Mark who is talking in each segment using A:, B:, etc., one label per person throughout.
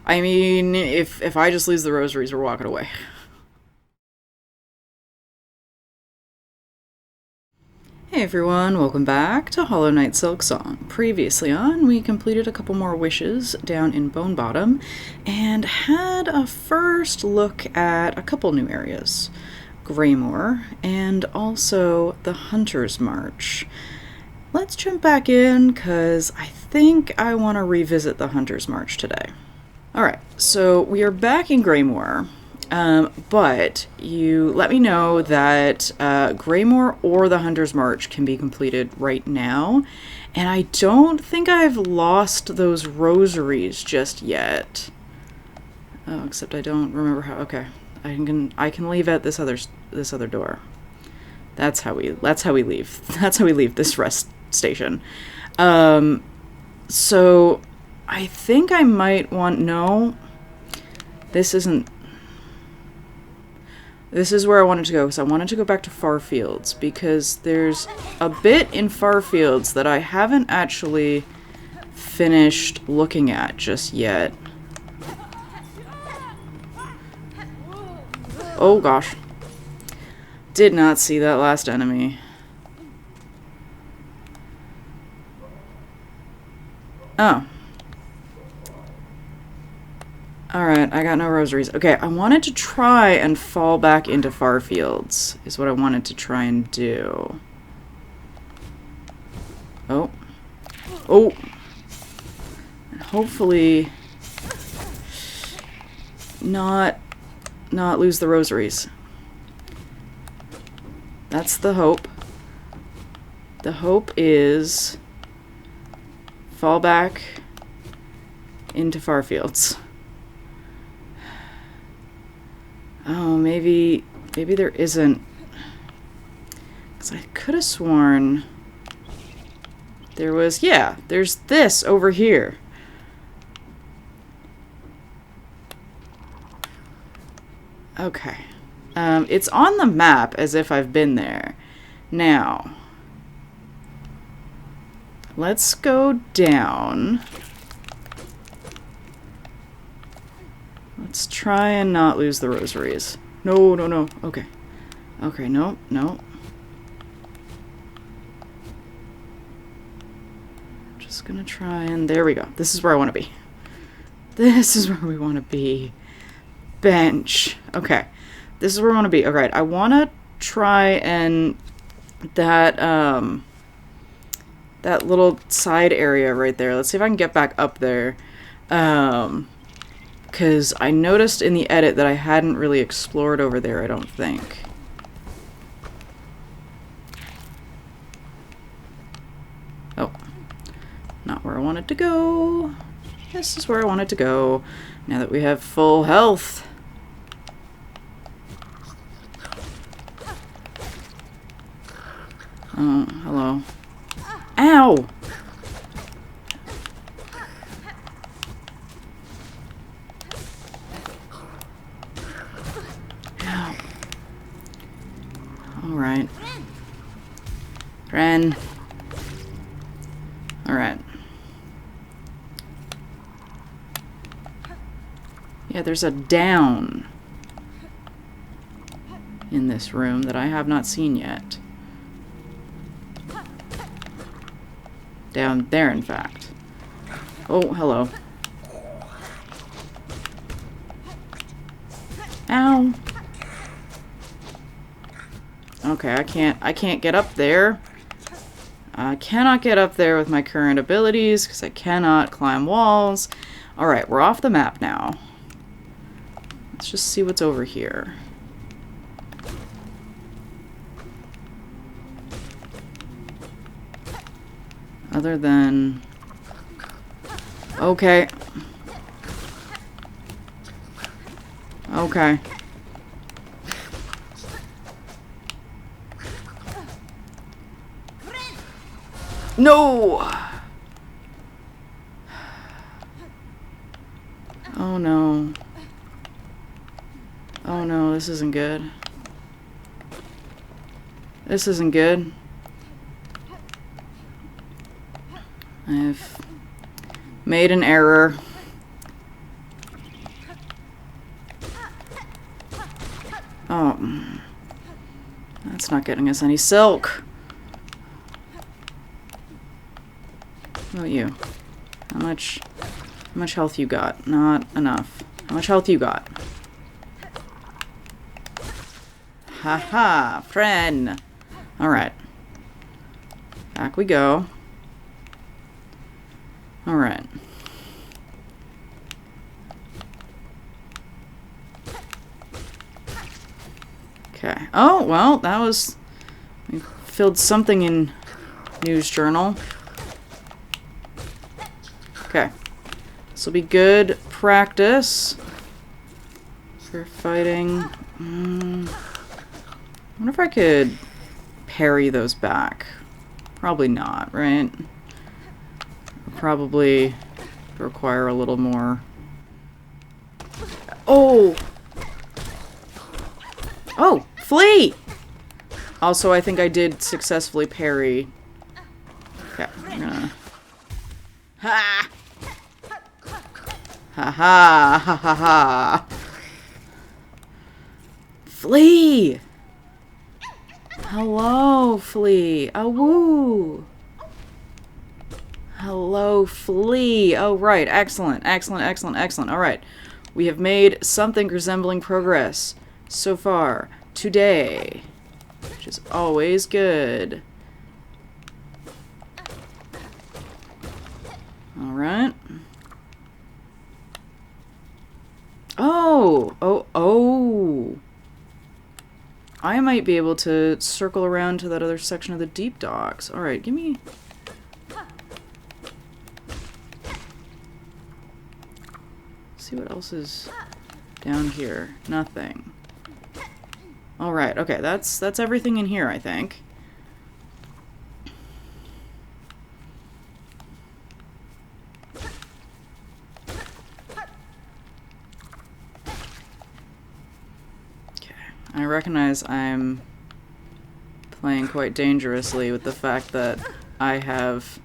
A: I mean, if I just lose the rosaries, we're walking away. Hey everyone, welcome back to Hollow Knight Silksong. Previously on, we completed a couple more wishes down in Bone Bottom and had a first look at a couple new areas. Greymoor and also the Hunter's March. Let's jump back in because I think I want to revisit the Hunter's March today. Alright, so we are back in Greymoor. But you let me know that Greymoor or the Hunter's March can be completed right now, and I don't think I've lost those rosaries just yet. Oh, except I don't remember how. Okay, I can leave at this other door. That's how we leave. That's how we leave this rest station. So I think I might want no. This isn't. This is where I wanted to go, because I wanted to go back to Farfields, because there's a bit in Farfields that I haven't actually finished looking at just yet. Oh gosh. Did not see that last enemy. Oh. Alright, I got no rosaries. Okay, I wanted to try and fall back into Farfields, is what I wanted to try and do. Oh. Oh! And hopefully not lose the rosaries. That's the hope. The hope is fall back into Farfields. Oh, maybe there isn't. Because I could have sworn there was, yeah, there's this over here. Okay. It's on the map as if I've been there. Now, let's go down. Let's try and not lose the rosaries. No, no, no. Okay. Okay, no, no. Just gonna try and... There we go. This is where I want to be. This is where we want to be. Bench. Okay. This is where I want to be. Alright, I want to try and... That little side area right there. Let's see if I can get back up there. Because I noticed in the edit that I hadn't really explored over there, I don't think. Oh. Not where I wanted to go. This is where I wanted to go. Now that we have full health. Oh, hello. Ow! Alright. Ren. Alright. Yeah, there's a down in this room that I have not seen yet. Down there, in fact. Oh, hello. Ow. Okay, I can't get up there. I cannot get up there with my current abilities because I cannot climb walls. Alright, we're off the map now. Let's just see what's over here. Other than... Okay. Okay. No! Oh no. Oh no, this isn't good. This isn't good. I've made an error. Oh, that's not getting us any silk. What about you? How much health you got? Not enough. How much health you got? Haha, friend. Alright. Back we go. Alright. Okay. Oh, well, that was... We filled something in News Journal. Okay. This will be good practice for fighting. I wonder if I could parry those back. Probably not, right? Probably require a little more. Oh! Oh! Flee! Also, I think I did successfully parry. Okay, I'm gonna... Ha! Ha ha ha ha ha! Flee! Hello, Flea. Oh, woo! Hello, Flea. Oh, right. Excellent, excellent, excellent, excellent. All right. We have made something resembling progress so far today, which is always good. All right. Oh! Oh, oh! I might be able to circle around to that other section of the deep docks. Alright, give me... See what else is down here. Nothing. Alright, okay, that's everything in here, I think. I recognize I'm playing quite dangerously with the fact that I have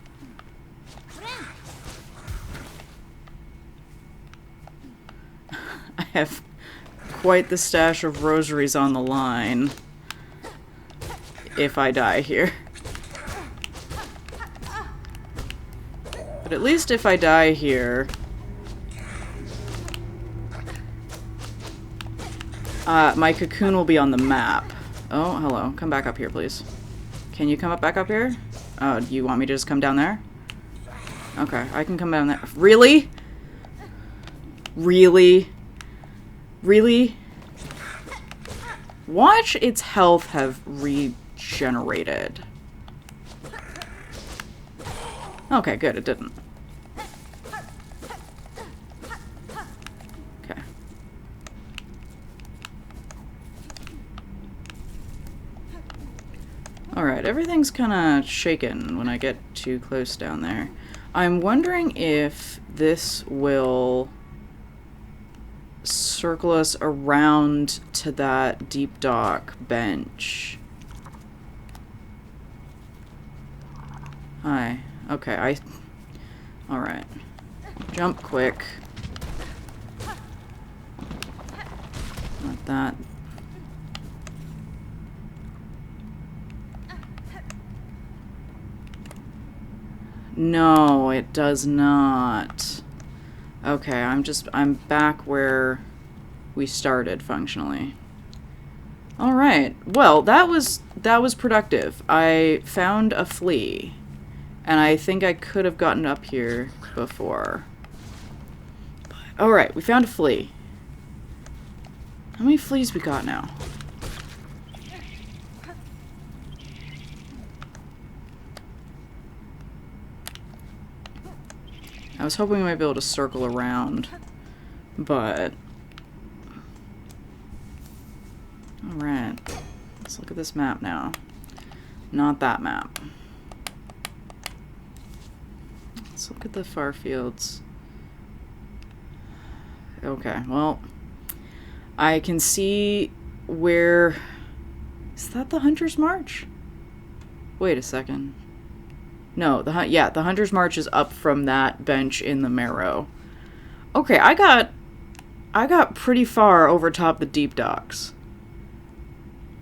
A: quite the stash of rosaries on the line if I die here. But at least if I die here, my cocoon will be on the map. Oh, hello. Come back up here, please. Can you come back up here? Oh, do you want me to just come down there? Okay, I can come down there. Really? Really? Really? Watch its health have regenerated. Okay, good, it didn't. Okay. Alright, everything's kinda shaken when I get too close down there. I'm wondering if this will circle us around to that deep dock bench. Hi. Okay, Alright. Jump quick. Not that. No, it does not. Okay, I'm back where we started functionally. Alright, well, that was productive. I found a flea, and I think I could have gotten up here before. Alright, we found a flea. How many fleas we got now? I was hoping we might be able to circle around, but... Alright. Let's look at this map now. Not that map. Let's look at the far fields. Okay, well... I can see where... Is that the Hunter's March? Wait a second. No, the Hunter's March is up from that bench in the Marrow. Okay, I got pretty far over top the deep docks.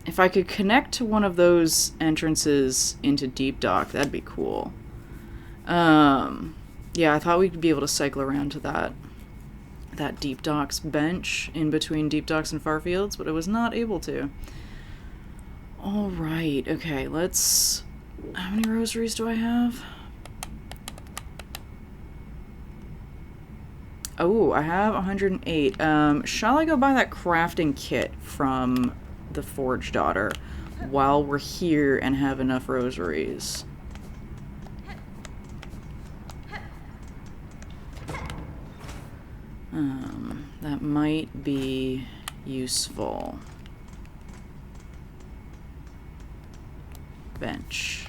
A: If I could connect to one of those entrances into Deep Dock, that'd be cool. Yeah, I thought we'd be able to cycle around to that Deep Docks bench in between Deep Docks and Farfields, but I was not able to. Alright, okay, let's... How many rosaries do I have? Oh, I have 108. Shall I go buy that crafting kit from the Forge Daughter while we're here and have enough rosaries? That might be useful. Bench.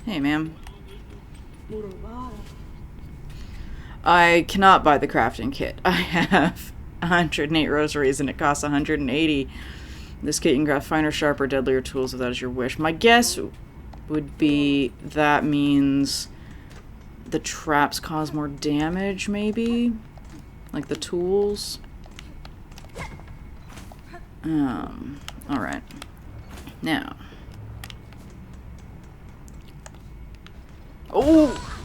A: Hey, ma'am. I cannot buy the crafting kit. I have 108 rosaries and it costs 180. This kit you can craft finer, sharper, deadlier tools if that is your wish. My guess would be that means the traps cause more damage, maybe? Like the tools? Alright. Now. Oh!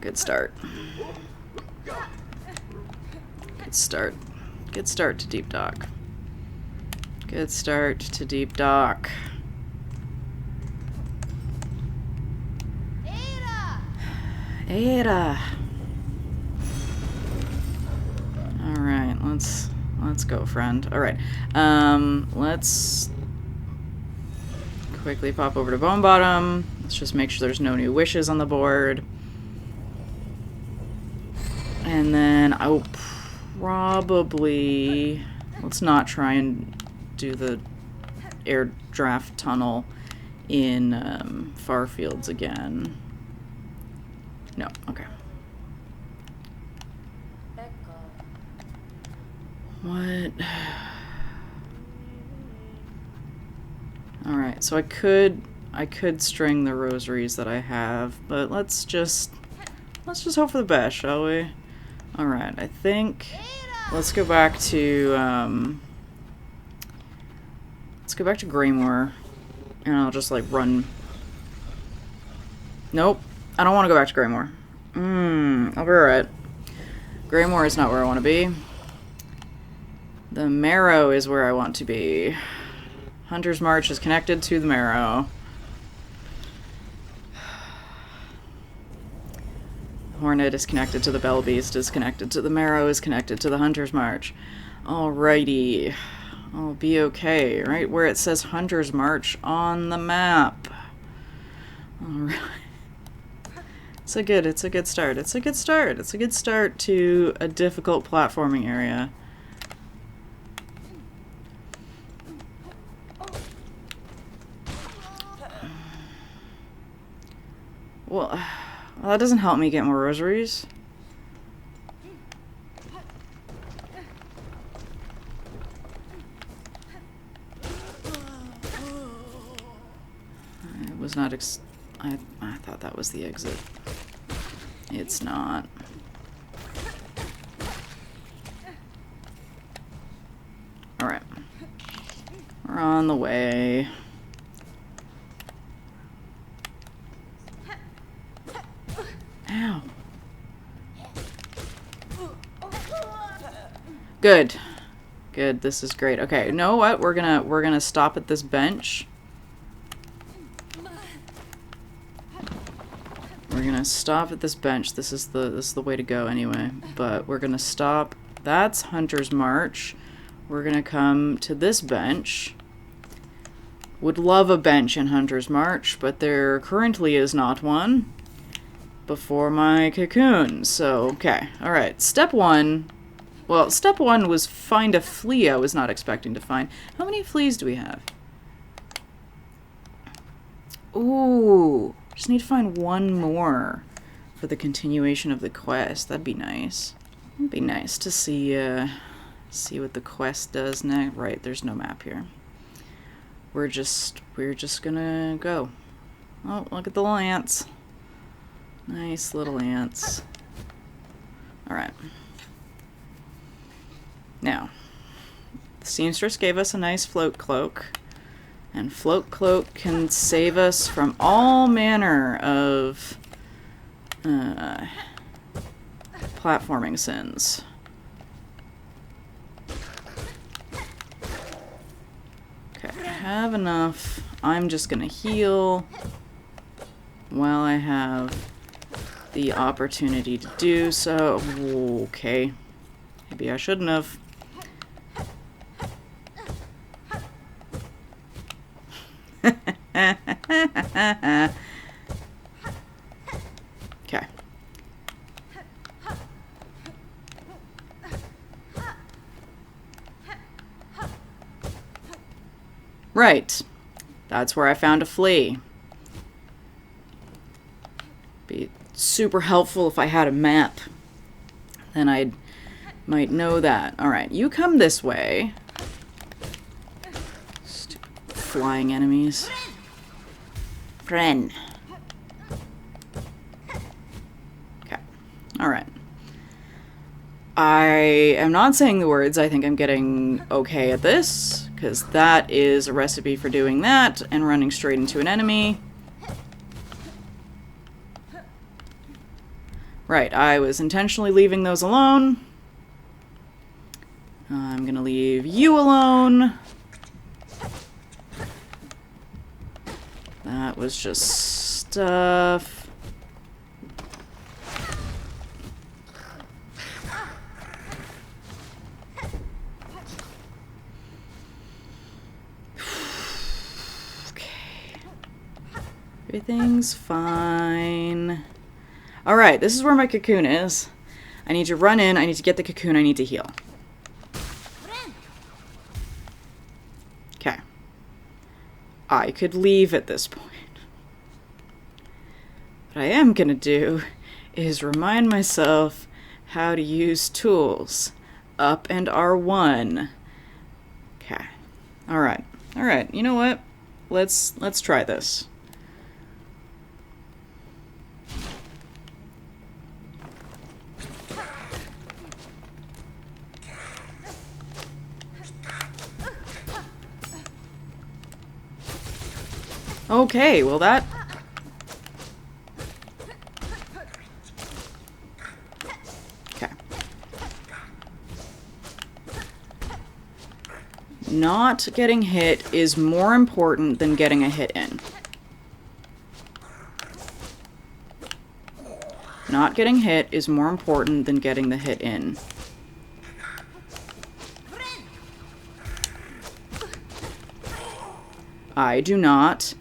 A: Good start. Good start. Good start to Deep Dock. Good start to Deep Dock. Ada! Alright, let's go, friend. Alright. Let's quickly pop over to Bone Bottom. Let's just make sure there's no new wishes on the board. And then I will probably... Let's not try and do the air draft tunnel in Farfields again. No, okay. What? Alright, so I could string the rosaries that I have, but let's just hope for the best, shall we? Alright, I think let's go back to Greymoor, and I'll just like run. Nope, I don't want to go back to Greymoor. I'll be alright. Greymoor is not where I want to be. The Marrow is where I want to be. Hunter's March is connected to the Marrow. Hornet is connected to the Bell Beast, is connected to the Marrow, is connected to the Hunter's March. Alrighty. I'll be okay. Right where it says Hunter's March on the map. Alright. It's a good start. It's a good start. It's a good start to a difficult platforming area. Well, that doesn't help me get more rosaries. I was not I thought that was the exit. It's not. Alright. We're on the way. Ow. Good. Good, this is great. Okay, you know what? We're gonna stop at this bench. We're gonna stop at this bench. This is the way to go anyway. But we're gonna stop. That's Hunter's March. We're gonna come to this bench. Would love a bench in Hunter's March, but there currently is not one. Before my cocoon. So, okay. Alright. Step one. Well, step one was find a flea I was not expecting to find. How many fleas do we have? Ooh. Just need to find one more for the continuation of the quest. That'd be nice. It'd be nice to see what the quest does next. Right, there's no map here. We're just gonna go. Oh, look at the lance. Nice little ants. Alright. Now, the seamstress gave us a nice float cloak. And float cloak can save us from all manner of platforming sins. Okay, I have enough. I'm just gonna heal while I have the opportunity to do so. Okay. Maybe I shouldn't have. Okay. Right. That's where I found a flea. Be super helpful if I had a map. Then I might know that. Alright, you come this way. Stupid flying enemies. Friend. Okay. Alright. I am not saying the words. I think I'm getting okay at this, because that is a recipe for doing that and running straight into an enemy. Right, I was intentionally leaving those alone. I'm gonna leave you alone. That was just stuff. Everything's fine. Alright, this is where my cocoon is. I need to run in, I need to get the cocoon, I need to heal. Okay. I could leave at this point. What I am gonna do is remind myself how to use tools. Up and R1. Okay. Alright. Alright, you know what? Let's try this. Okay, well that... Okay. Not getting hit is more important than getting a hit in. Not getting hit is more important than getting the hit in. I do not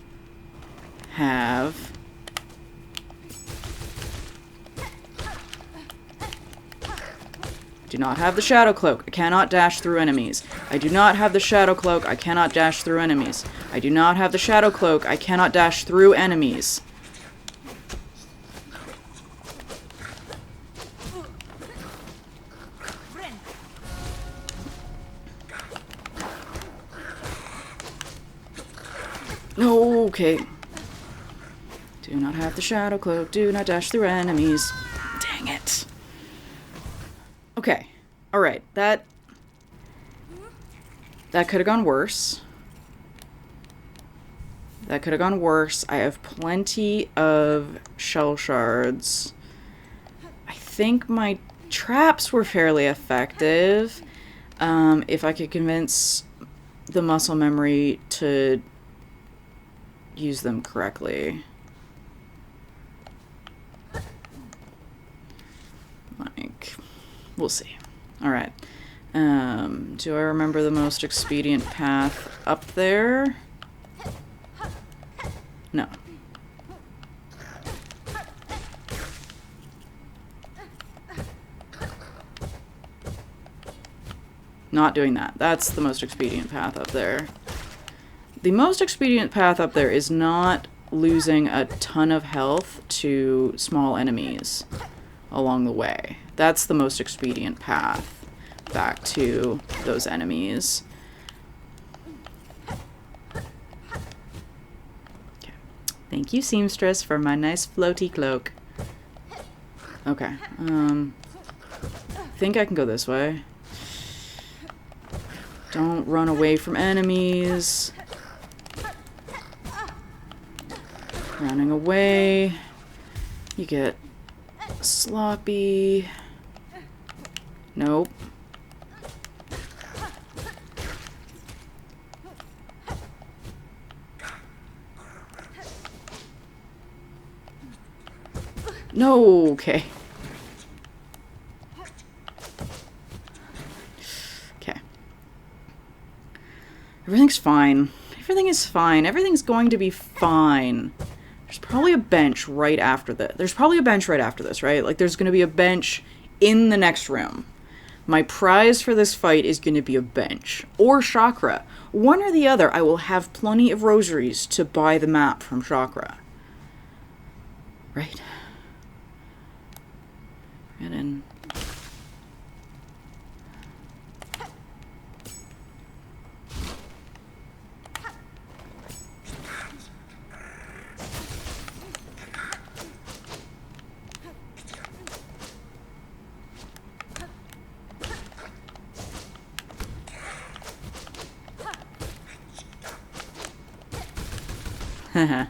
A: have the shadow cloak. I cannot dash through enemies. I do not have the shadow cloak. I cannot dash through enemies. I do not have the shadow cloak. I cannot dash through enemies. Okay. Do not have the shadow cloak. Do not dash through enemies. Dang it. Okay. Alright. That could have gone worse. That could have gone worse. I have plenty of shell shards. I think my traps were fairly effective. If I could convince the muscle memory to use them correctly. Like, we'll see. Alright. Do I remember the most expedient path up there? No. Not doing that. That's the most expedient path up there. The most expedient path up there is not losing a ton of health to small enemies along the way. That's the most expedient path back to those enemies. Okay. Thank you, seamstress, for my nice floaty cloak. Okay. I think I can go this way. Don't run away from enemies. Running away. You get sloppy. Nope. No, okay. Okay. Everything's fine. Everything is fine. Everything's going to be fine. There's probably a bench right after this. There's probably a bench right after this, right? Like, there's going to be a bench in the next room. My prize for this fight is going to be a bench. Or chakra. One or the other. I will have plenty of rosaries to buy the map from chakra. Right? Get in. Haha.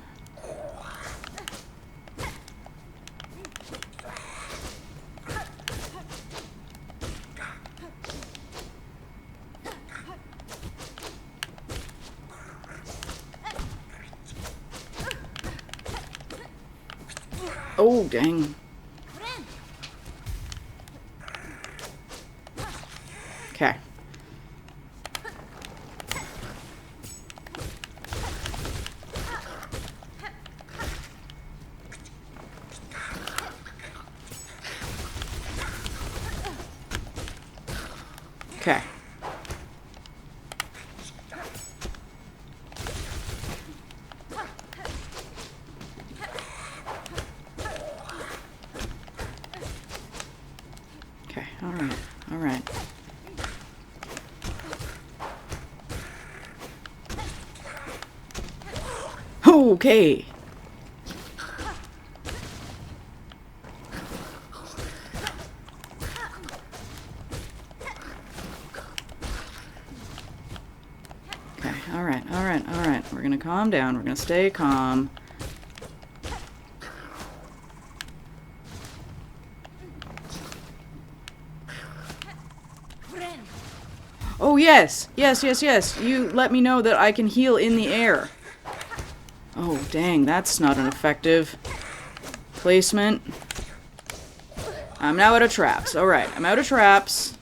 A: Oh, dang. Okay. Okay. Okay, alright, alright. Okay. Okay, alright, alright, alright. We're gonna calm down. We're gonna stay calm. Oh, yes! Yes, yes, yes! You let me know that I can heal in the air. Oh, dang, that's not an effective placement. I'm now out of traps. Alright, I'm out of traps.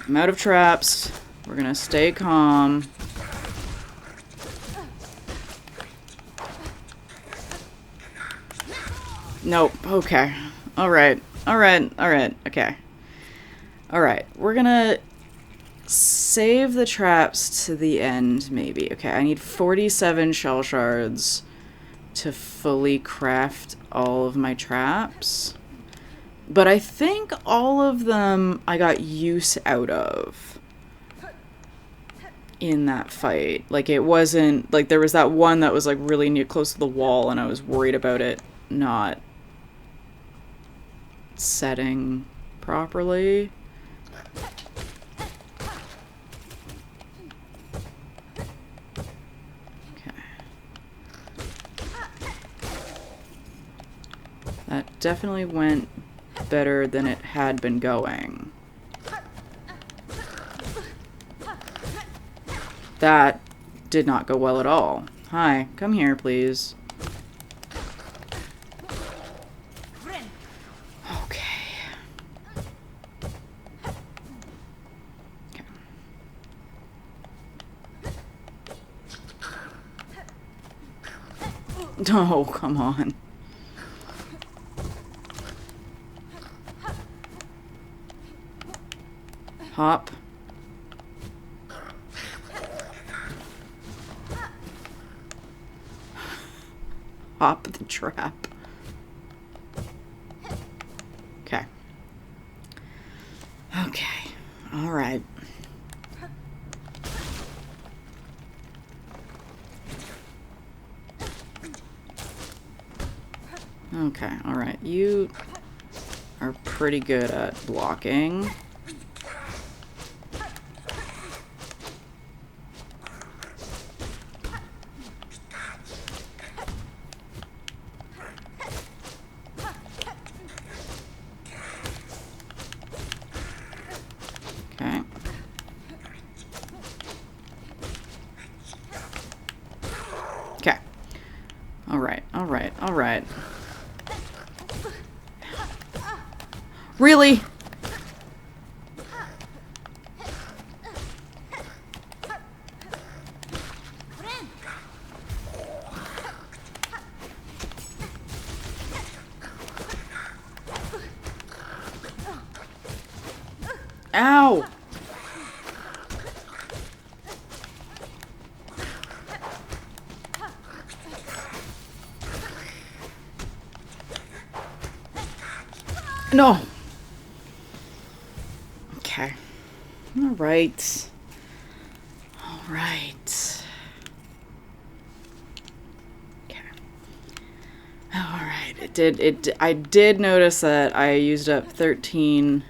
A: I'm out of traps. We're gonna stay calm. Nope. Okay. Alright. Alright. Alright. Okay. Alright. We're gonna save the traps to the end, maybe. Okay, I need 47 shell shards to fully craft all of my traps. But I think all of them I got use out of in that fight. Like, it wasn't... Like, there was that one that was, like, really near, close to the wall, and I was worried about it not setting properly. Okay. That definitely went better than it had been going. That did not go well at all. Hi, come here, please. Okay. Oh, come on. Hop. Hop the trap. Okay. Okay. All right. Okay, all right. You are pretty good at blocking. Okay. Okay. All right, all right, all right. Really? Ow! No! Okay. Alright. Alright. Okay. Alright. I did notice that I used up 13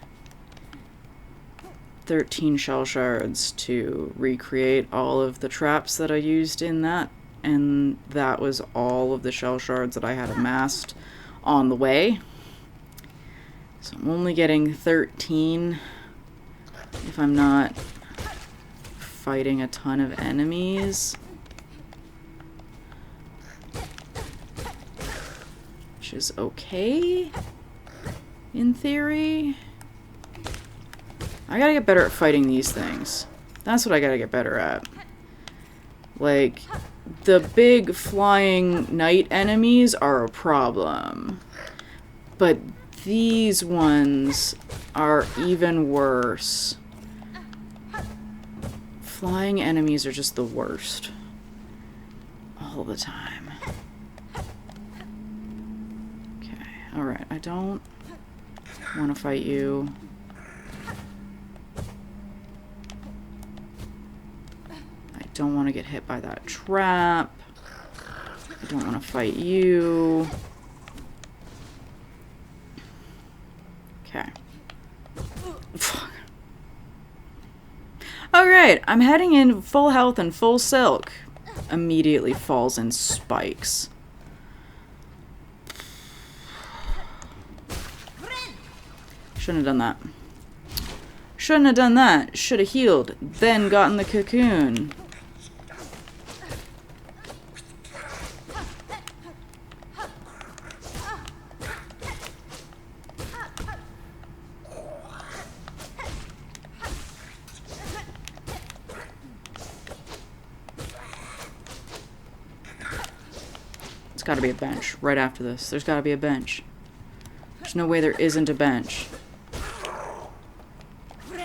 A: shell shards to recreate all of the traps that I used in that, and that was all of the shell shards that I had amassed on the way. So I'm only getting 13 if I'm not fighting a ton of enemies, which is okay in theory. I gotta get better at fighting these things. That's what I gotta get better at. Like, the big flying night enemies are a problem. But these ones are even worse. Flying enemies are just the worst. All the time. Okay, alright. I don't want to fight you. Don't want to get hit by that trap. I don't want to fight you. Okay. Alright, I'm heading in full health and full silk. Immediately falls in spikes. Shouldn't have done that. Shouldn't have done that. Should have healed, then gotten the cocoon. Gotta be a bench right after this. There's gotta be a bench. There's no way there isn't a bench.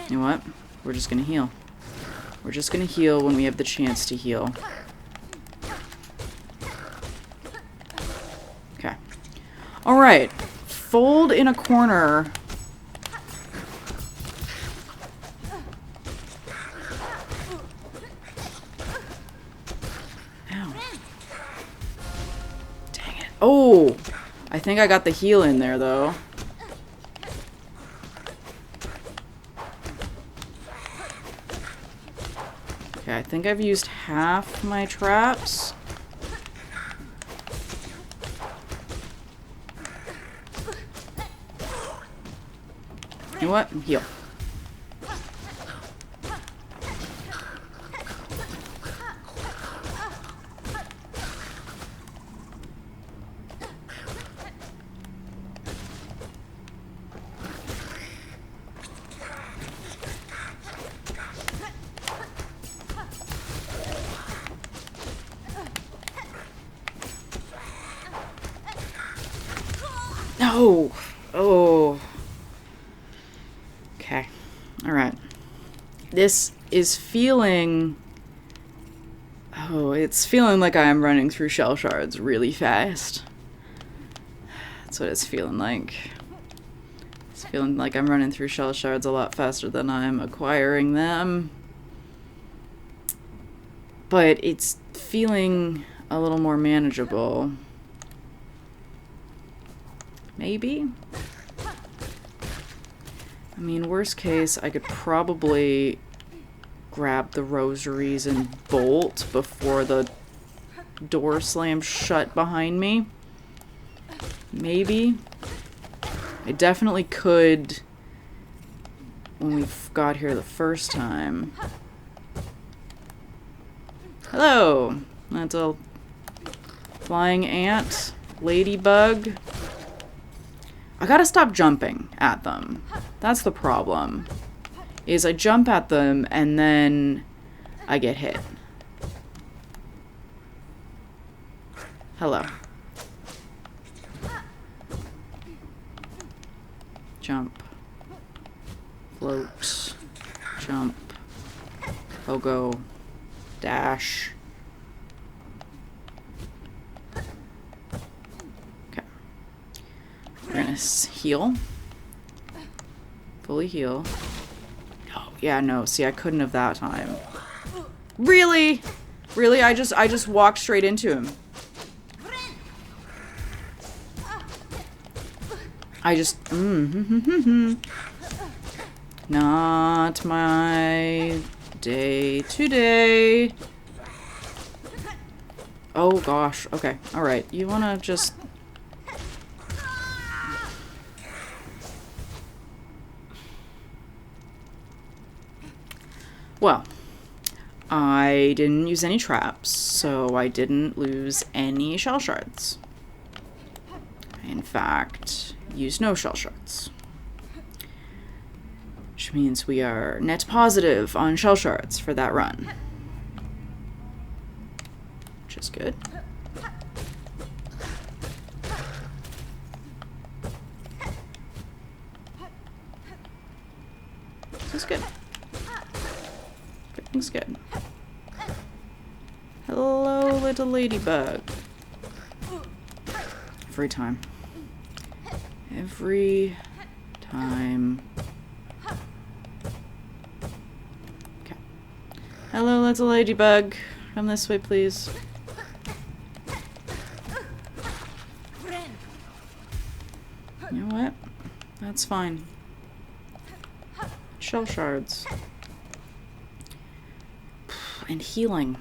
A: You know what? We're just gonna heal. We're just gonna heal when we have the chance to heal. Okay. Alright. Fold in a corner. Oh, I think I got the heal in there, though. Okay, I think I've used half my traps. You know what? Heal. No! Oh. Okay. Alright. This is feeling... Oh, it's feeling like I'm running through shell shards really fast. That's what it's feeling like. It's feeling like I'm running through shell shards a lot faster than I'm acquiring them. But it's feeling a little more manageable. Maybe? I mean, worst case, I could probably grab the rosaries and bolt before the door slams shut behind me. Maybe. I definitely could when we got here the first time. Hello! That's a flying ant. Ladybug. I gotta stop jumping at them. That's the problem. Is I jump at them and then I get hit. Hello. Jump. Float. Jump. Pogo. Dash. Okay. We're gonna heal. Fully heal. Oh, yeah, no. See, I couldn't have that time. Really? Really? I just walked straight into him. I just... Not my day today. Oh, gosh. Okay. Alright. You wanna just... Well, I didn't use any traps, so I didn't lose any shell shards. In fact, used no shell shards. Which means we are net positive on shell shards for that run. Which is good. This is good. Everything's good. Hello, little ladybug. Every time. Every time. Okay. Hello, little ladybug. Come this way, please. You know what? That's fine. Shell shards. And healing.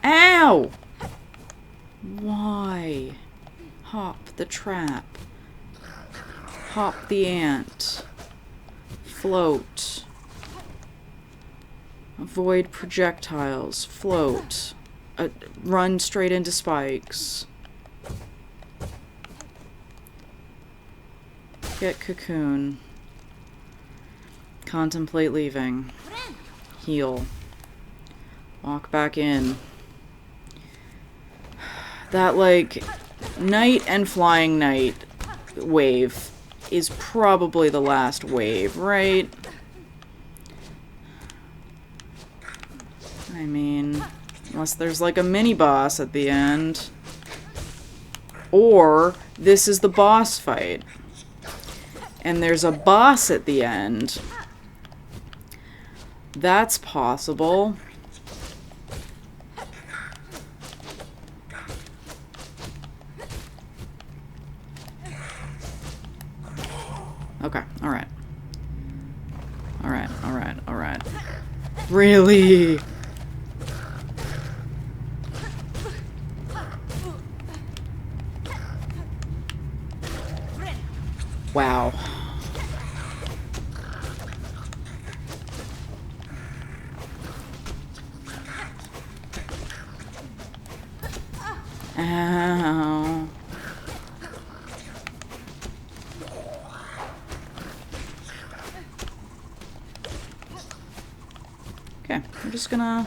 A: Ow! Why? Hop the trap. Hop the ant. Float. Avoid projectiles. Float. Run straight into spikes. Get cocoon. Contemplate leaving. Heal. Walk back in. That, like, night and flying night wave is probably the last wave, right? I mean, unless there's, like, a mini-boss at the end. Or this is the boss fight. And there's a boss at the end. That's possible. Okay, alright. Alright, alright, alright. Really? Wow. Ow. Okay, I'm just gonna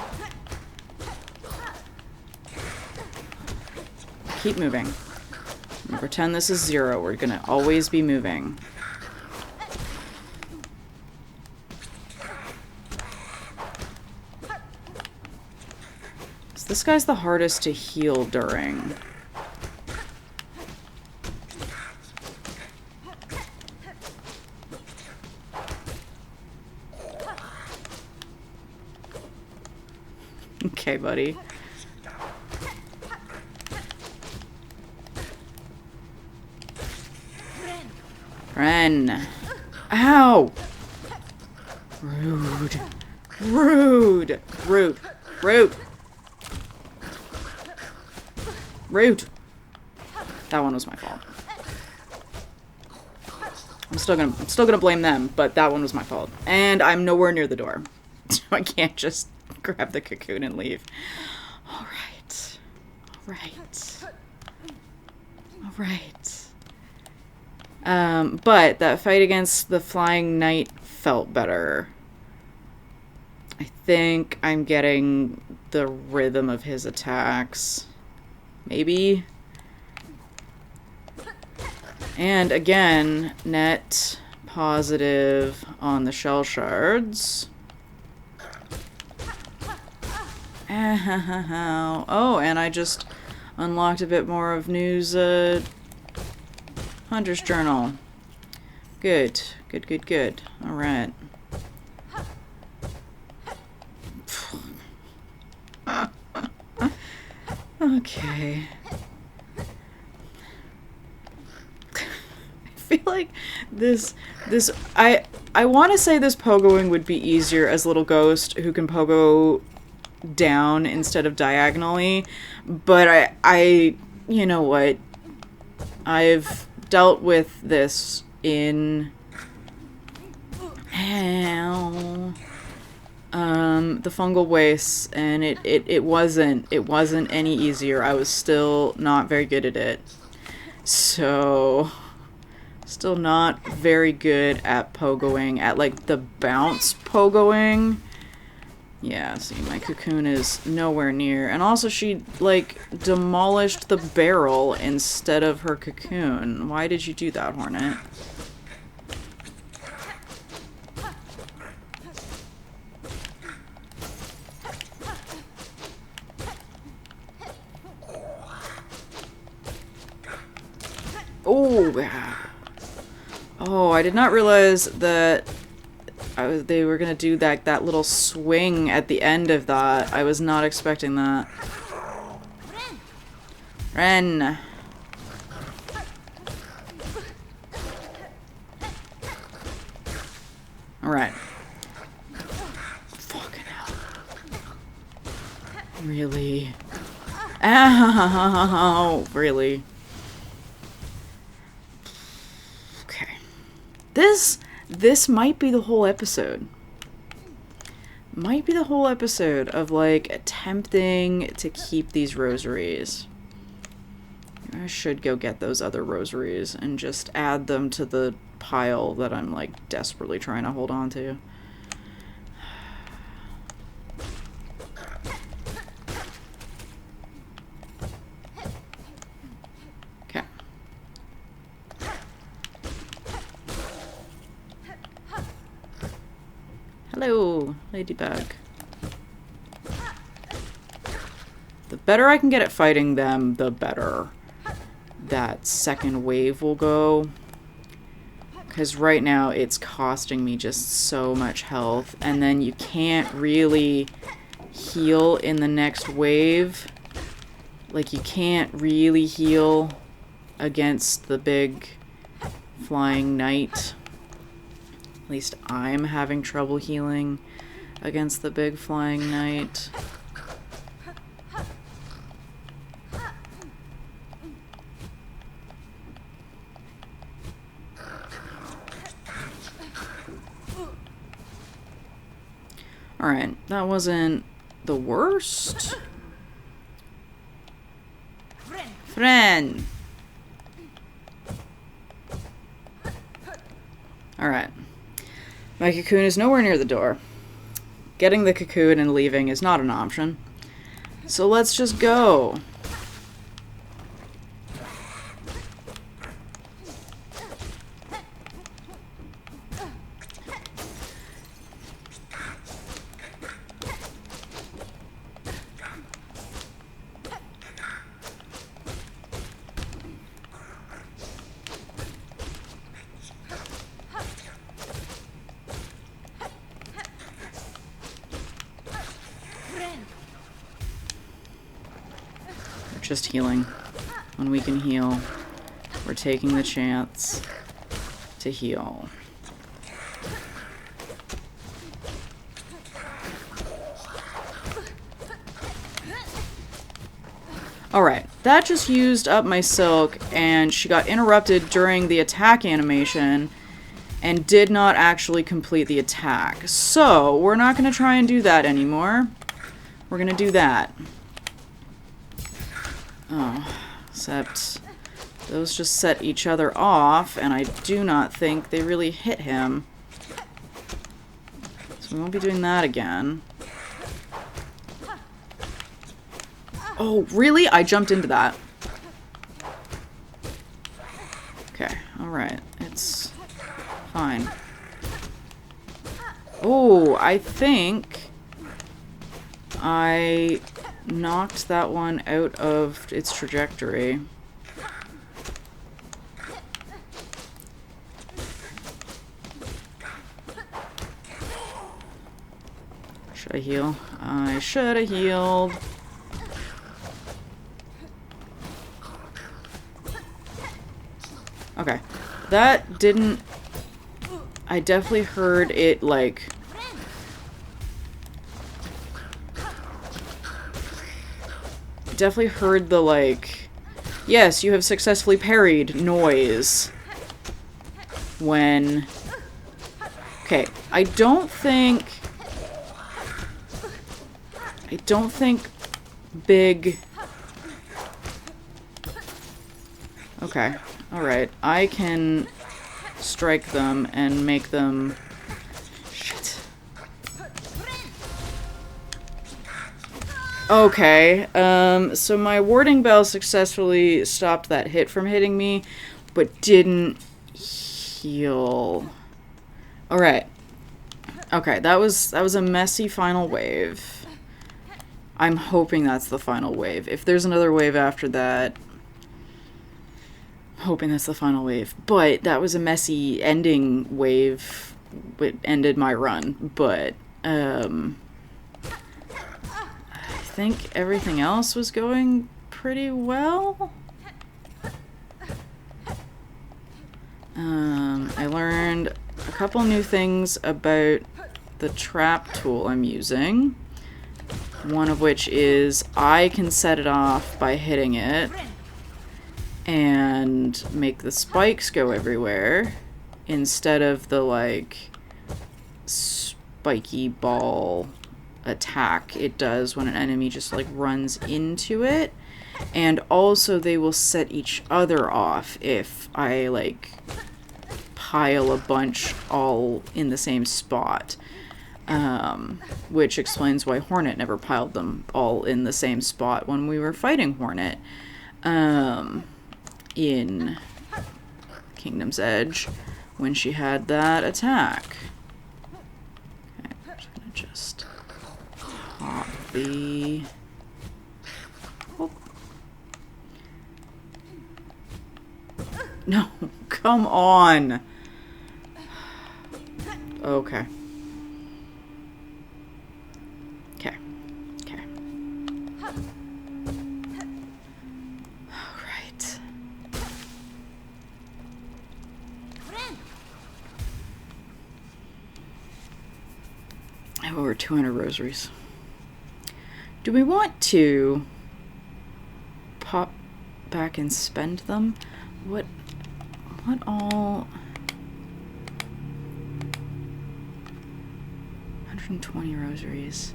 A: keep moving. I'm gonna pretend this is 0. We're gonna always be moving. So this guy's the hardest to heal during. Okay, buddy. Ren. Ow! Rude. Rude. Rude. Rude. Rude. That one was my fault. I'm still gonna blame them, but that one was my fault. And I'm nowhere near the door. So I can't just grab the cocoon and leave. Alright. Alright. Alright. But that fight against the flying knight felt better. I think I'm getting the rhythm of his attacks. Maybe. And again, net positive on the shell shards. Oh, and I just unlocked a bit more of New's Hunter's Journal. Good. Good, good, good. Alright. Okay. I feel like I want to say this pogoing would be easier as Little Ghost, who can pogo down instead of diagonally, but I you know what, I've dealt with this in the fungal wastes, and it wasn't any easier. I was still not very good at it, so still not very good at pogoing, at like the bounce pogoing. Yeah, see, my cocoon is nowhere near. And also she, like, demolished the barrel instead of her cocoon. Why did you do that, Hornet? Oh, oh, I did not realize that they were gonna do that little swing at the end of that. I was not expecting that. Ren. Alright. Fucking hell. Really? Ow! Really? Okay. This might be the whole episode. Might be the whole episode of, like, attempting to keep these rosaries. I should go get those other rosaries and just add them to the pile that I'm, like, desperately trying to hold on to. Okay. Hello, ladybug. The better I can get at fighting them, the better that second wave will go. Because right now it's costing me just so much health, and then you can't really heal in the next wave. Like, you can't really heal against the big flying knight. At least I'm having trouble healing against the big flying knight. Alright, that wasn't the worst. Friend! Alright. My cocoon is nowhere near the door. Getting the cocoon and leaving is not an option. So let's just go. Just healing. When we can heal, we're taking the chance to heal. Alright, that just used up my silk, and she got interrupted during the attack animation and did not actually complete the attack. So, we're not going to try and do that anymore. We're going to do that. Oh, except those just set each other off, and I do not think they really hit him. So we won't be doing that again. Oh, really? I jumped into that. Okay, alright. It's fine. Oh, I think I knocked that one out of its trajectory. Should I heal? I should have healed. Okay, that didn't... I definitely heard it, like... Definitely heard the, like... Yes, you have successfully parried noise. When... Okay, I don't think big... Okay. Alright, I can strike them and make them... Shit. Okay, so my warding bell successfully stopped that hit from hitting me, but didn't heal. Alright. Okay, that was a messy final wave. I'm hoping that's the final wave. If there's another wave after that... Hoping that's the final wave. But that was a messy ending wave. It ended my run. But, I think everything else was going pretty well. I learned a couple new things about the trap tool I'm using. One of which is I can set it off by hitting it and make the spikes go everywhere instead of the, like, spiky ball attack it does when an enemy just, like, runs into it. And also they will set each other off if I, like, pile a bunch all in the same spot. Which explains why Hornet never piled them all in the same spot when we were fighting Hornet. In Kingdom's Edge when she had that attack. Okay, I'm just gonna pop the... Oh. No, come on! Okay. Okay. Okay. Alright. I have over 200 rosaries. Do we want to pop back and spend them? What all... 120 rosaries.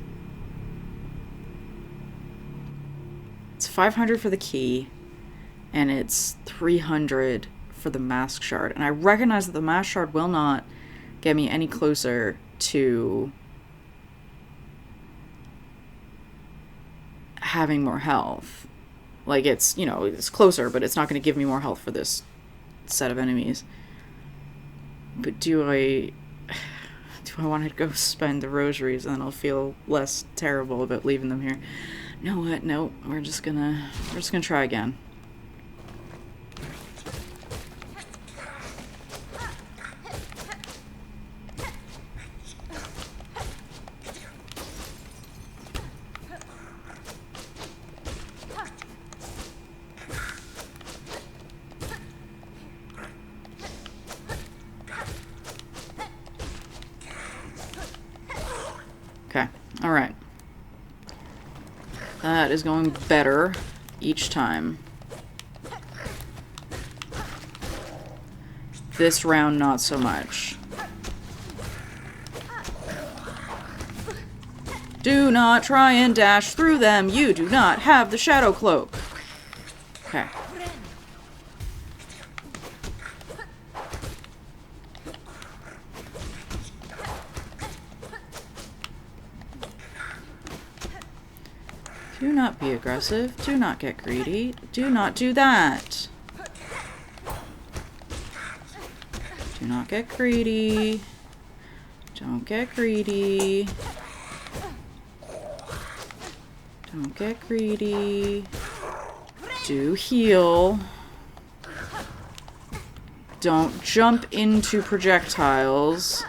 A: It's 500 for the key, and it's 300 for the mask shard. And I recognize that the mask shard will not get me any closer to having more health. Like, it's, you know, it's closer, but it's not going to give me more health for this set of enemies. But do I want to go spend the rosaries and then I'll feel less terrible about leaving them here? You know what? No, we're just gonna try again. Okay, alright. That is going better each time. This round, not so much. Do not try and dash through them. You do not have the shadow cloak. Okay. Do not be aggressive. Do not get greedy. Do not do that. Do not get greedy. Don't get greedy. Don't get greedy. Do heal. Don't jump into projectiles.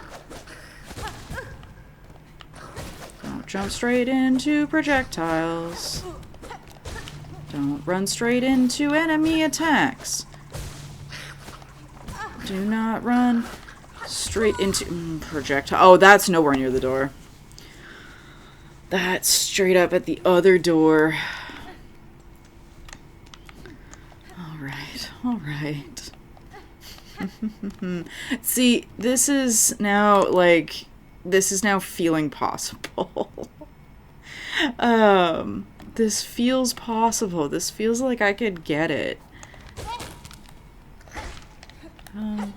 A: Don't jump straight into projectiles. Don't run straight into enemy attacks. Do not run straight into projectile. Oh, that's nowhere near the door. That's straight up at the other door. Alright, alright. See, this is now, like, this is now feeling possible. This feels possible. This feels like I could get it.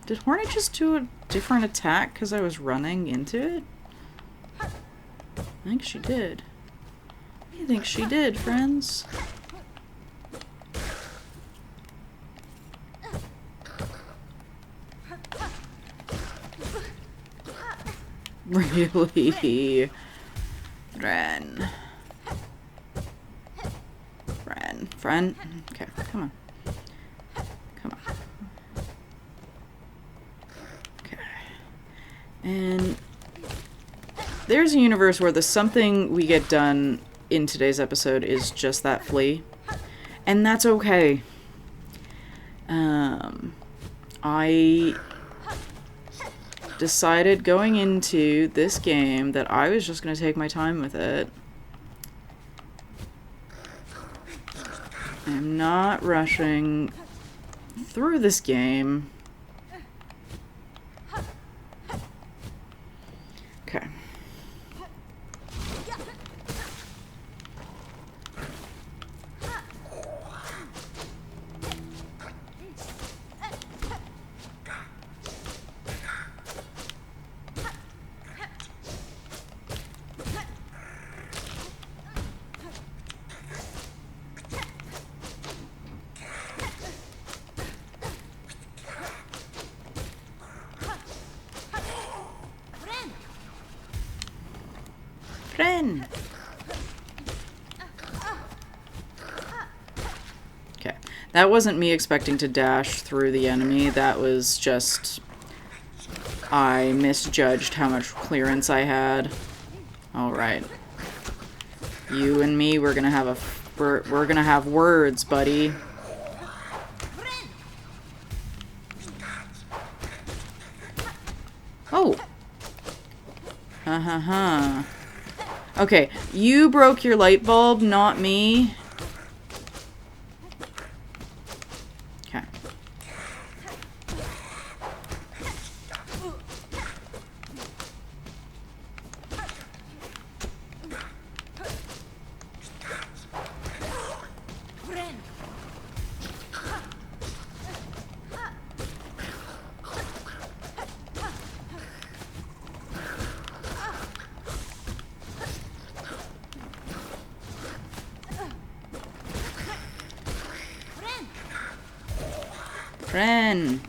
A: Did Hornet just do a different attack because I was running into it? I think she did. I think she did, friends. Really? Ren. Friend. Okay, come on. Come on. Okay. And there's a universe where the something we get done in today's episode is just that flea. And that's okay. I decided going into this game that I was just going to take my time with it. I'm not rushing through this game. Okay. Ren! Okay. That wasn't me expecting to dash through the enemy. That was just... I misjudged how much clearance I had. Alright. You and me, we're gonna have we're gonna have words, buddy. Oh! Ha. Okay, you broke your light bulb, not me. Okay. Ren.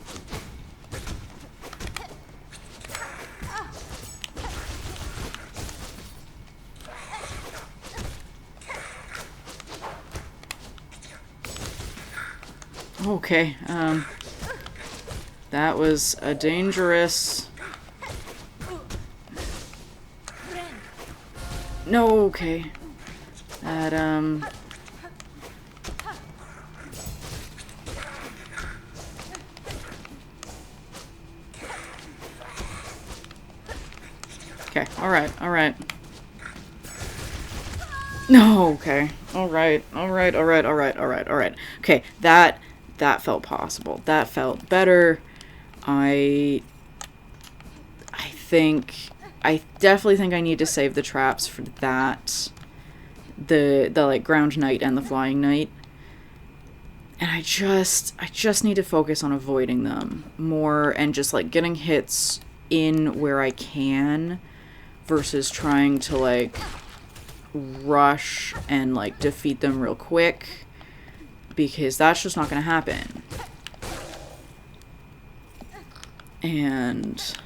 A: Okay, that was a dangerous... No, okay. That, Okay, alright. No, okay. Alright, alright, alright, alright, alright, alright. Okay, that felt possible. That felt better. I definitely think I need to save the traps for that. The like ground knight and the flying knight. And I just need to focus on avoiding them more and just like getting hits in where I can versus trying to like rush and like defeat them real quick, because that's just not going to happen. And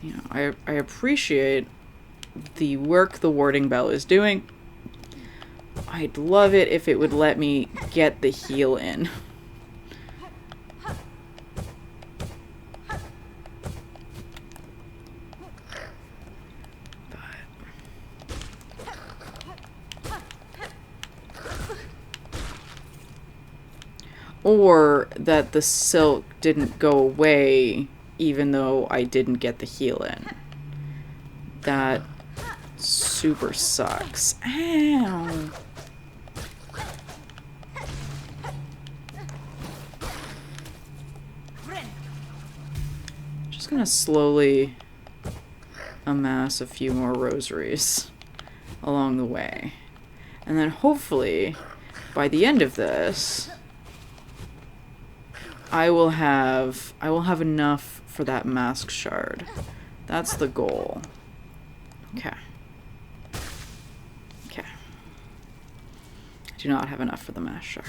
A: you know, I appreciate the work the warding bell is doing. I'd love it if it would let me get the heal in. Or that the silk didn't go away even though I didn't get the heal in. That super sucks. Ow. Just gonna slowly amass a few more rosaries along the way. And then hopefully by the end of this I will have enough for that mask shard. That's the goal. Okay. Okay. I do not have enough for the mask shard.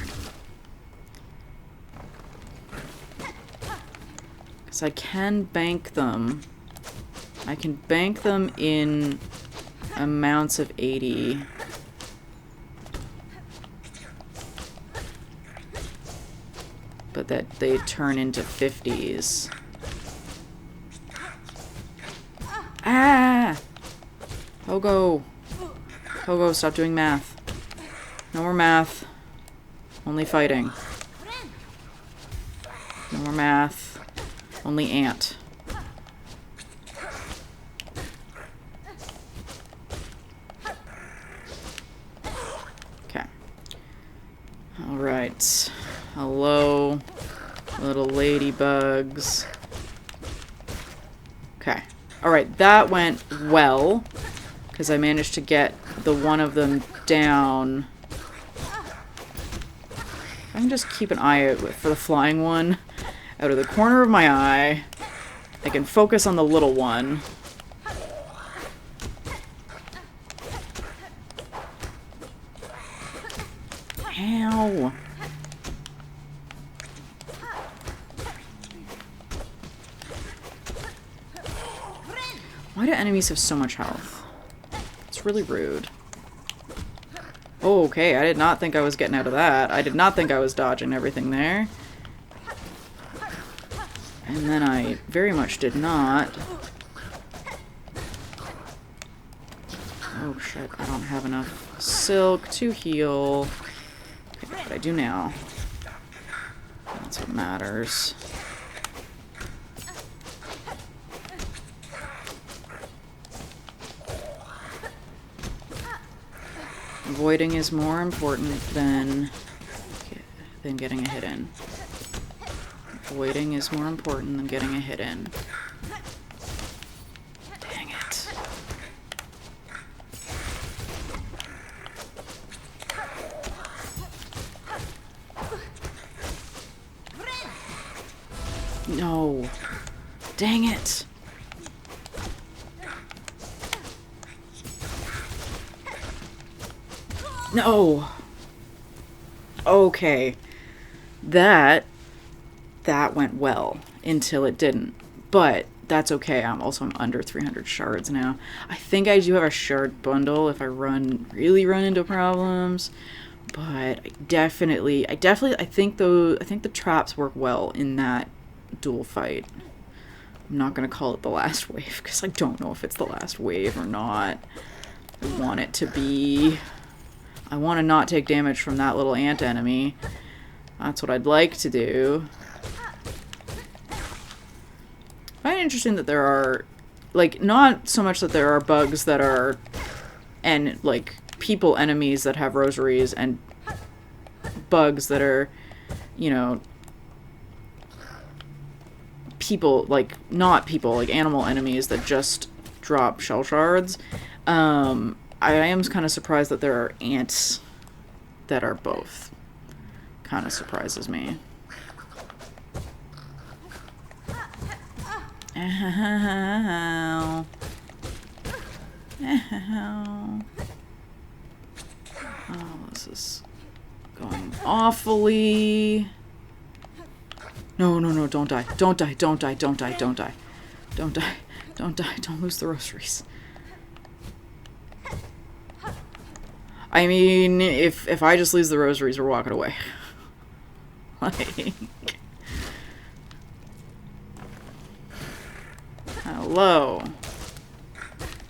A: Because I can bank them. I can bank them in amounts of 80. But that they turn into 50s. Ah! Pogo! Pogo, stop doing math. No more math. Only fighting. No more math. Only ant. Okay. Alright. Hello, little ladybugs. Okay. Alright, that went well, because I managed to get the one of them down. I can just keep an eye out for the flying one out of the corner of my eye. I can focus on the little one. Ow. Why do enemies have so much health? It's really rude. Oh, okay, I did not think I was getting out of that. I did not think I was dodging everything there. And then I very much did not. Oh shit, I don't have enough silk to heal. Okay, but I do now. That's what matters. Avoiding is more important than getting a hit in. Avoiding is more important than getting a hit in. Dang it. No. Dang it. No. Okay. That went well until it didn't. But that's okay. I'm under 300 shards now. I think I do have a shard bundle if I really run into problems. But I think the traps work well in that duel fight. I'm not gonna call it the last wave because I don't know if it's the last wave or not. I want it to be. I want to not take damage from that little ant enemy. That's what I'd like to do. I find it interesting that there are like, not so much that there are bugs that are, and, like, people enemies that have rosaries, and bugs that are, you know, people, like, not people, like, animal enemies that just drop shell shards. I am kind of surprised that there are ants that are both. Kind of surprises me. Ow. Ow. Oh, this is going awfully. No, no, no, don't die. Don't die, don't die, don't die, don't die. Don't die, don't die, don't lose the rosaries. I mean, if I just lose the rosaries, we're walking away. Like... Hello.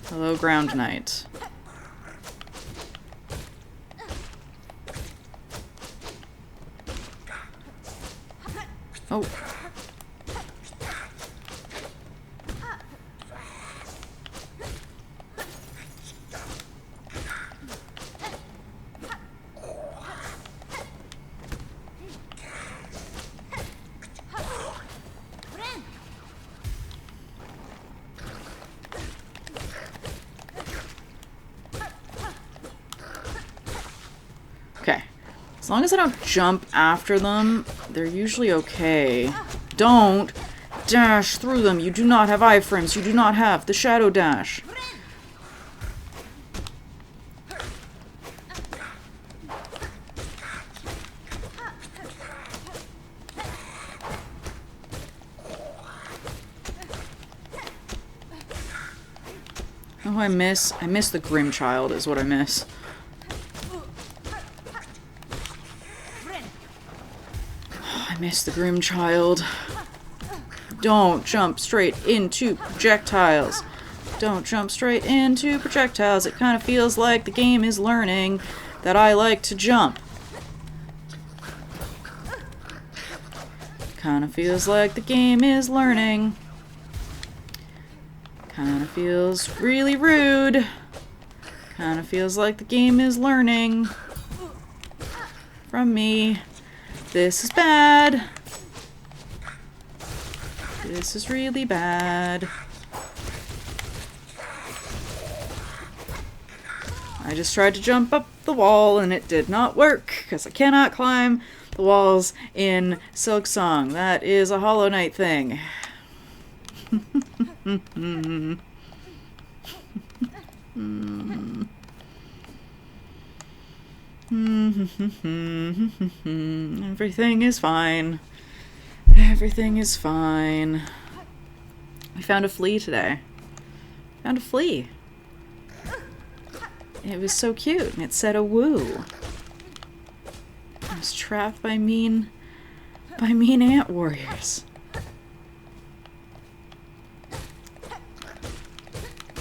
A: Hello, Ground Knight. Oh. Okay. As long as I don't jump after them, they're usually okay. Don't dash through them. You do not have iframes. You do not have the shadow dash. Oh, I miss the Grim Child is what I miss. I miss the Grim Child. Don't jump straight into projectiles. Don't jump straight into projectiles. It kind of feels like the game is learning that I like to jump. Kind of feels like the game is learning. Kind of feels really rude. Kind of feels like the game is learning from me. This is bad. This is really bad. I just tried to jump up the wall and it did not work because I cannot climb the walls in Silksong. That is a Hollow Knight thing. Everything is fine. Everything is fine. We found a flea today. Found a flea. It was so cute, and it said a woo. I was trapped by mean ant warriors.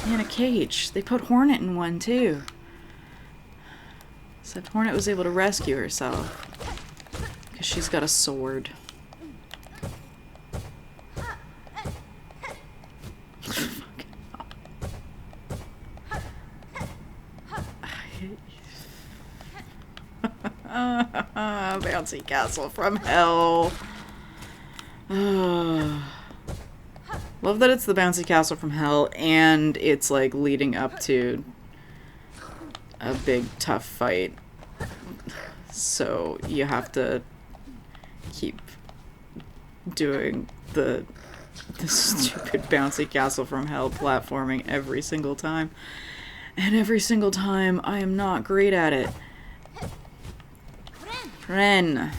A: In a cage. They put Hornet in one too. Except Hornet was able to rescue herself. Because she's got a sword. Bouncy castle from hell. Love that it's the bouncy castle from hell and it's like leading up to a big tough fight. So you have to keep doing the stupid bouncy castle from hell platforming every single time. And every single time I am not great at it. Ren.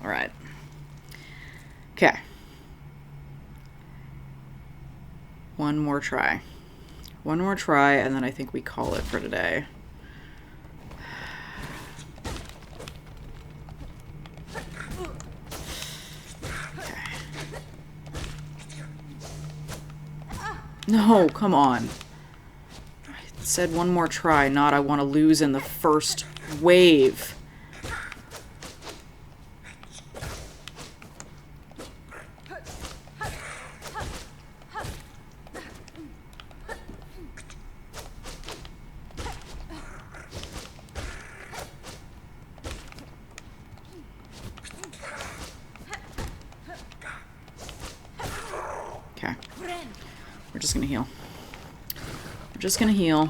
A: Alright. Okay. One more try. One more try, and then I think we call it for today. Okay. No, come on. I said one more try, not I want to lose in the first wave. We're just gonna heal. We're just gonna heal.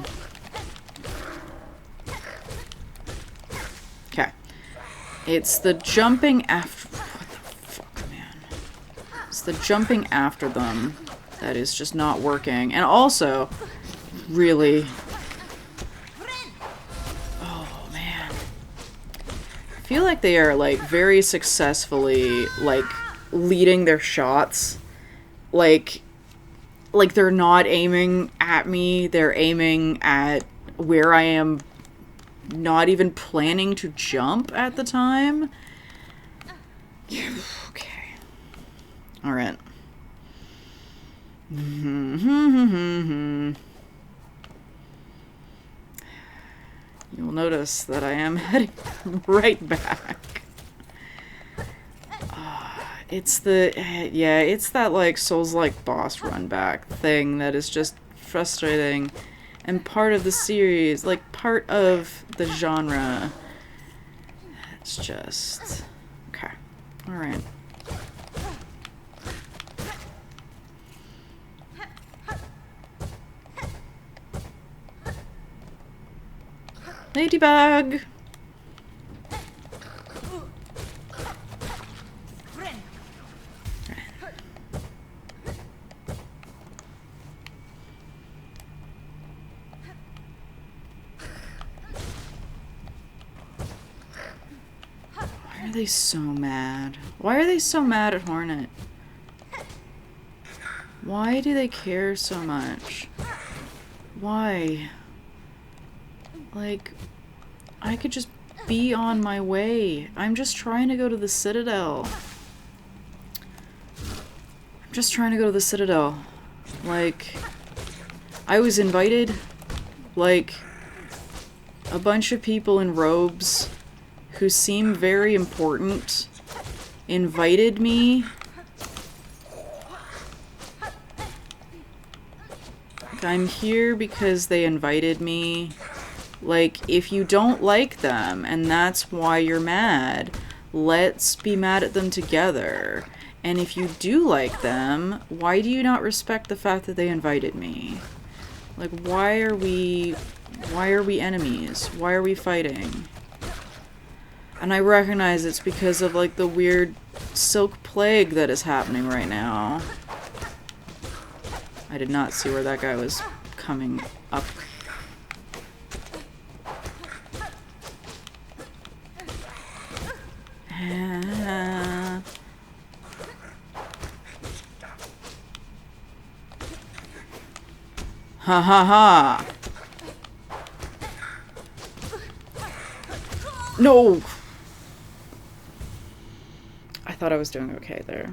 A: Okay. It's the jumping after... What the fuck, man? It's the jumping after them that is just not working. And also, really... Oh, man. I feel like they are, like, very successfully, like, leading their shots. Like they're not aiming at me. They're aiming at where I am not even planning to jump at the time. Okay. Alright. You'll notice that I am heading right back. It's the, yeah, it's that, like, Souls-like boss run-back thing that is just frustrating. And part of the series, like, part of the genre. It's just... Okay. Alright. Ladybug! Why are they so mad? Why are they so mad at Hornet? Why do they care so much? Why? Like, I could just be on my way. I'm just trying to go to the Citadel. I'm just trying to go to the Citadel. Like, I was invited. Like, a bunch of people in robes who seem very important invited me. I'm here because they invited me. Like, if you don't like them and that's why you're mad, let's be mad at them together. And if you do like them, why do you not respect the fact that they invited me? Like, why are we enemies? Why are we fighting? And I recognize it's because of, like, the weird silk plague that is happening right now. I did not see where that guy was coming up. Ha ha ha! No! I thought I was doing okay there.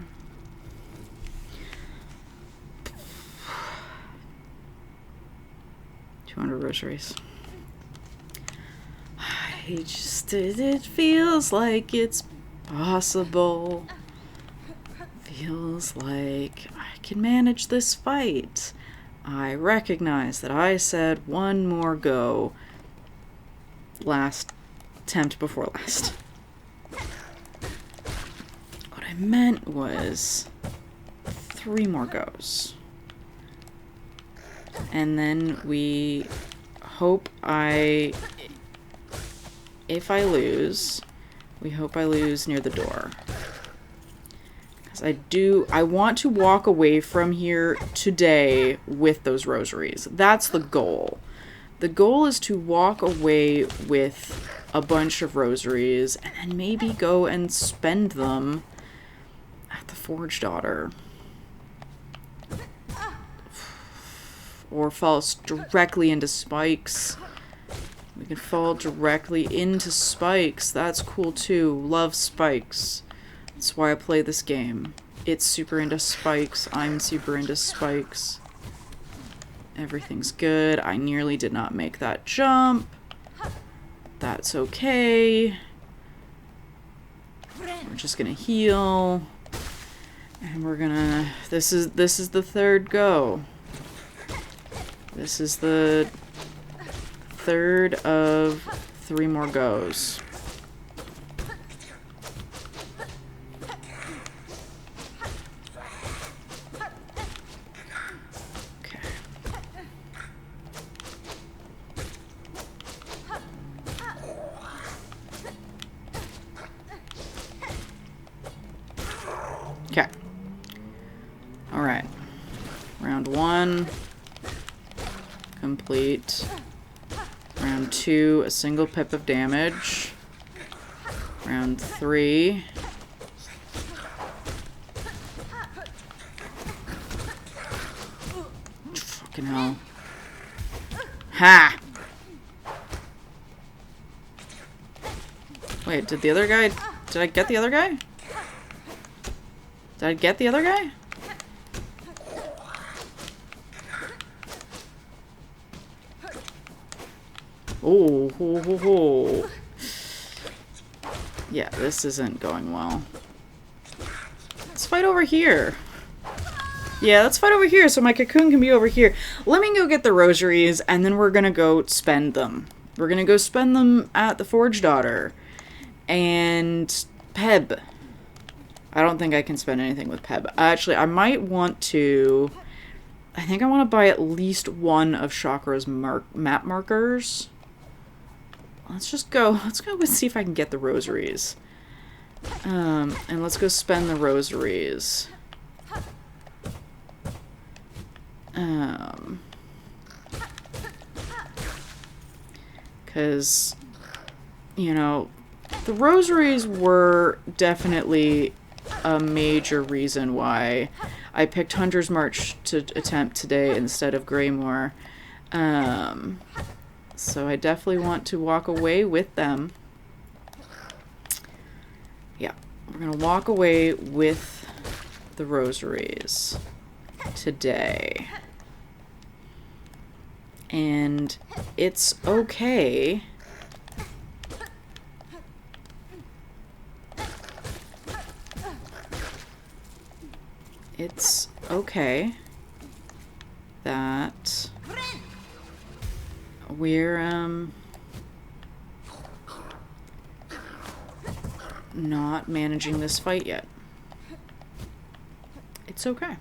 A: Rosaries. It feels like it's possible. Feels like I can manage this fight. I recognize that I said one more go last attempt before last. What I meant was 3 more goes. And then we hope if I lose, we hope I lose near the door. Because I want to walk away from here today with those rosaries. That's the goal. The goal is to walk away with a bunch of rosaries and then maybe go and spend them at the Forge Daughter. Or fall directly into spikes. We can fall directly into spikes. That's cool too. Love spikes. That's why I play this game. It's super into spikes. I'm super into spikes. Everything's good. I nearly did not make that jump. That's okay. We're just gonna heal. And we're gonna... This is the 3rd go. This is the 3rd of 3 more goes. complete. Round 2, a single pip of damage. Round 3. Fucking hell. Ha! Wait, did the other guy... Did I get the other guy? Did I get the other guy? Oh, ho, ho, ho. Yeah, this isn't going well. Let's fight over here. Yeah, let's fight over here so my cocoon can be over here. Let me go get the rosaries, and then we're gonna go spend them. We're gonna go spend them at the Forge Daughter. And Peb. I don't think I can spend anything with Peb. Actually, I might want to... I think I want to buy at least one of Chakra's map markers. Let's just go. Let's go and see if I can get the rosaries. And let's go spend the rosaries. Because, you know, the rosaries were definitely a major reason why I picked Hunter's March to attempt today instead of Greymoor. So I definitely want to walk away with them. Yeah, we're going to walk away with the rosaries today. And it's okay. It's okay that we're not managing this fight yet. It's okay.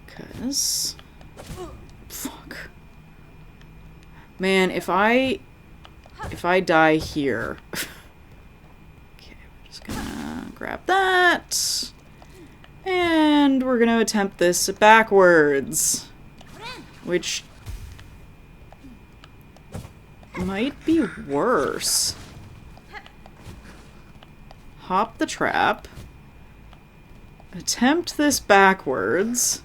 A: Cause fuck. Man, if I die here. Okay, we're just gonna grab that. And we're gonna attempt this backwards. Which might be worse. Hop the trap. Attempt this backwards.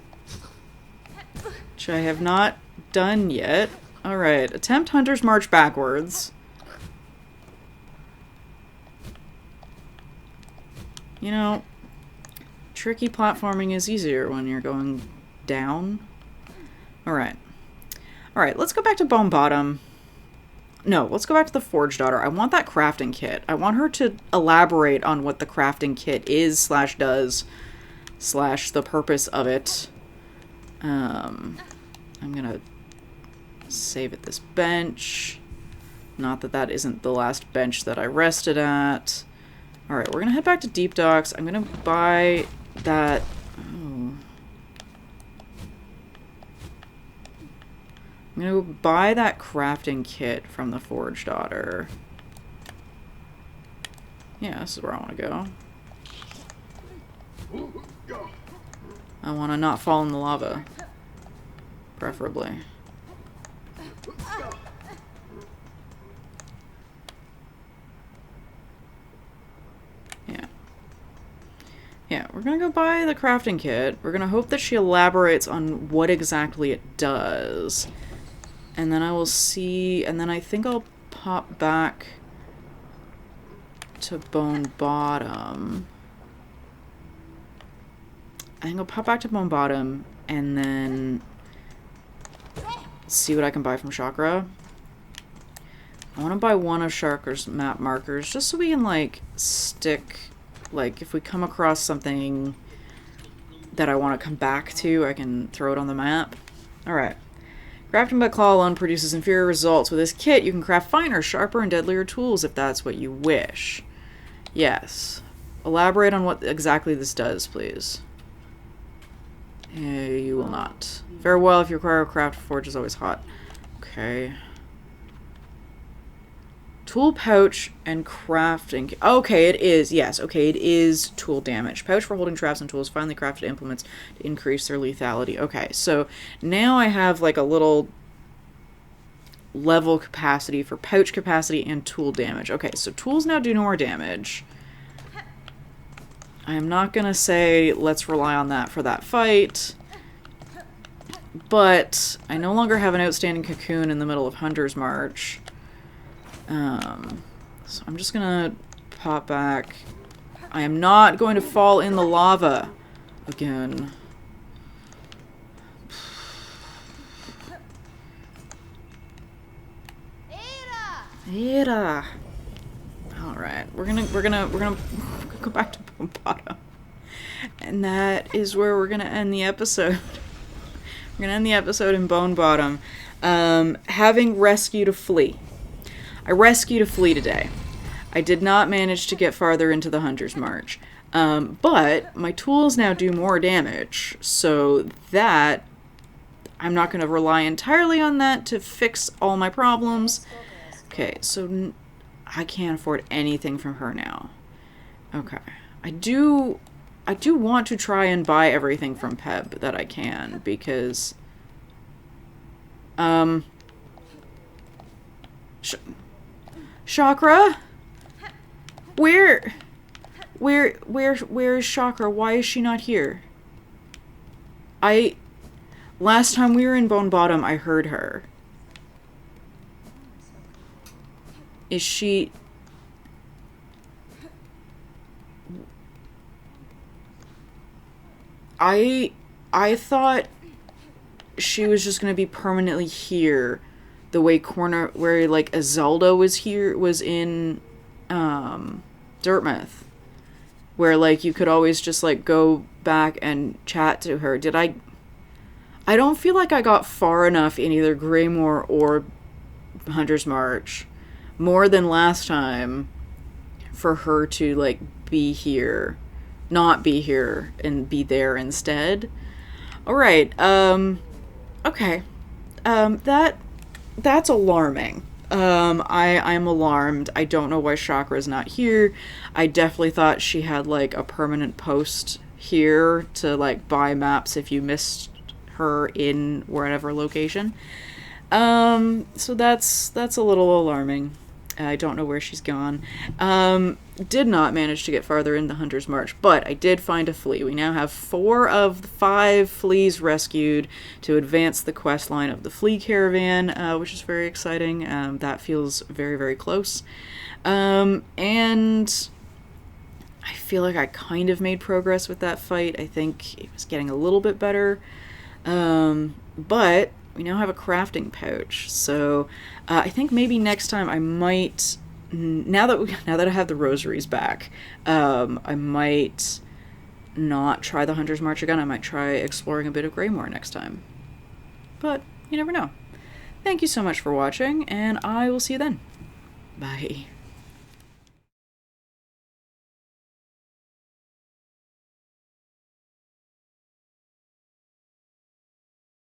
A: Which I have not done yet. Alright, attempt Hunter's March backwards. You know, tricky platforming is easier when you're going down. Alright. Alright, let's go back to Bone Bottom. No, let's go back to the Forge Daughter. I want that crafting kit. I want her to elaborate on what the crafting kit is / does / the purpose of it. I'm gonna save at this bench. Not that that isn't the last bench that I rested at. Alright, we're gonna head back to Deep Docks. I'm gonna buy that... Oh. I'm gonna go buy that crafting kit from the Forge Daughter. Yeah, this is where I want to go. I want to not fall in the lava. Preferably. Yeah. Yeah, we're gonna go buy the crafting kit. We're gonna hope that she elaborates on what exactly it does. And then I will see, and then I think I'll pop back to Bone Bottom. I think I'll pop back to Bone Bottom and then see what I can buy from Chakra. I want to buy one of Chakra's map markers just so we can, like, stick, like, if we come across something that I want to come back to, I can throw it on the map. Alright. Crafting by claw alone produces inferior results. With this kit, you can craft finer, sharper, and deadlier tools if that's what you wish. Yes. Elaborate on what exactly this does, please. You will not. Farewell, if you require a craft, forge is always hot. Okay. Tool pouch and crafting. Okay, it is. Yes, okay, it is tool damage. Pouch for holding traps and tools. Finely crafted implements to increase their lethality. Okay, so now I have like a little level capacity for pouch capacity and tool damage. Okay, so tools now do no more damage. I am not going to say let's rely on that for that fight. But I no longer have an outstanding cocoon in the middle of Hunter's March. So I'm just gonna pop back. I am not going to fall in the lava again. Ada. All right, we're gonna go back to Bone Bottom, and that is where we're gonna end the episode. We're gonna end the episode in Bone Bottom, having rescued a flea. I rescued a flea today. I did not manage to get farther into the Hunter's March. But my tools now do more damage, so that I'm not going to rely entirely on that to fix all my problems. Okay, so I can't afford anything from her now. Okay. I do want to try and buy everything from Peb that I can, because Chakra? Where is Chakra? Why is she not here? Last time we were in Bone Bottom, I heard her. Is she... I thought she was just gonna be permanently here. The way where like Azalda was in Dirtmouth, where like you could always just like go back and chat to her. I don't feel like I got far enough in either Greymoor or Hunter's March more than last time for her to like be here, not be here, and be there instead. All right. Okay. That's alarming. I'm alarmed. I don't know why Chakra's not here. I definitely thought she had like a permanent post here to like buy maps if you missed her in wherever location. So that's a little alarming. I don't know where she's gone. Did not manage to get farther in the Hunter's March, but I did find a flea. We now have 4 of the 5 fleas rescued to advance the quest line of the flea caravan, which is very exciting. That feels very, very close. And I feel like I kind of made progress with that fight. I think it was getting a little bit better. But we now have a crafting pouch, so I think maybe next time I might, now that I have the rosaries back, I might not try the Hunter's March again. I might try exploring a bit of Greymoor next time. But you never know. Thank you so much for watching, and I will see you then. Bye.